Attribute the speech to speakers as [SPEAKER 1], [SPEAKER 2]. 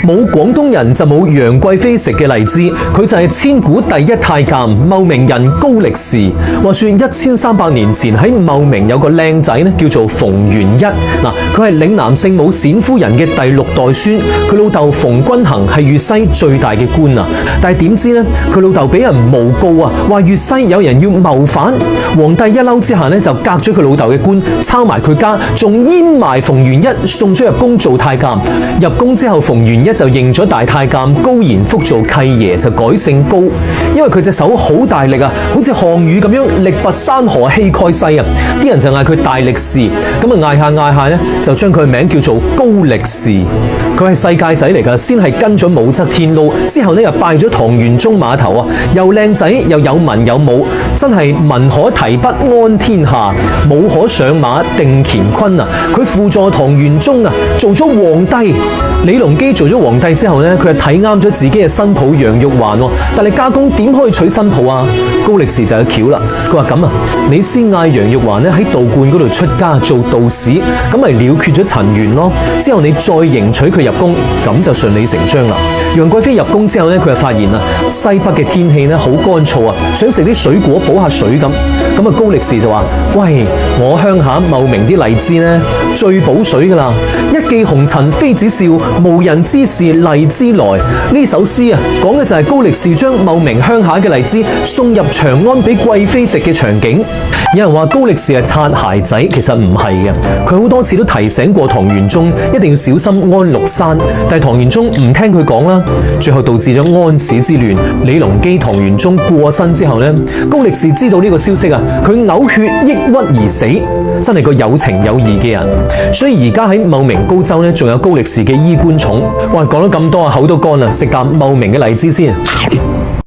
[SPEAKER 1] 冇廣東人就冇楊貴妃食嘅荔枝，佢就係千古第一太監茂名人高力士。話說1300年前喺茂名有個靚仔呢，叫做馮元一。嗱，佢係嶺南聖母冼夫人嘅第6代孫，佢老豆馮君衡係粵西最大嘅官啊。但係點知呢，佢老豆俾人誣告啊，話粵西有人要謀反。皇帝一嬲之下呢，就革咗佢老豆嘅官，抄埋佢家，仲閹埋馮元一，送咗入宮做太監。入宮之後，馮元一就認咗大太監高賢福做契爺，就改姓高，因為佢隻手好大力啊，好似項羽咁樣力拔山河氣蓋世啊！啲人就嗌佢大力士，咁啊嗌下嗌下呢，就將佢名叫做高力士。佢係世界仔嚟噶，先係跟咗武則天撈，之後呢又拜咗唐玄宗碼頭啊，又靚仔又有文有武，真係文可提筆安天下，武可上馬定乾坤啊！佢輔助唐玄宗啊，做咗皇帝。李隆基做咗皇帝之後呢，佢係睇啱咗自己嘅新抱楊玉環喎，但係家公點可以娶新抱啊？高力士就有橋啦，佢話咁啊，你先嗌楊玉環咧喺道觀嗰度出家做道士，咁咪了結咗塵緣咯。之後你再迎娶佢入宮，咁就順理成章啦。楊貴妃入宮之後咧，佢就發現啊，西北嘅天氣咧好乾燥啊，想食啲水果補下水咁。咁啊，高力士就話：喂，我鄉下茂名啲荔枝咧最補水噶啦！一騎紅塵妃子笑，無人知是荔枝來。呢首詩啊，講嘅就係高力士將茂名鄉下嘅荔枝送入長安俾貴妃食嘅場景。有人話高力士係擦鞋仔，其實唔係嘅。佢好多次都提醒過唐玄宗一定要小心安祿山，但係唐玄宗唔聽佢講啦，最後導致咗安史之亂。李隆基、唐玄宗過身之後呢，高力士知道呢個消息啊，佢嘔血抑鬱而死，真係個有情有義嘅人。所以而家喺茂名高州呢，仲有高力士嘅衣冠冢。哇，講咗咁多啊，口都乾啦，食啖茂名嘅荔枝先。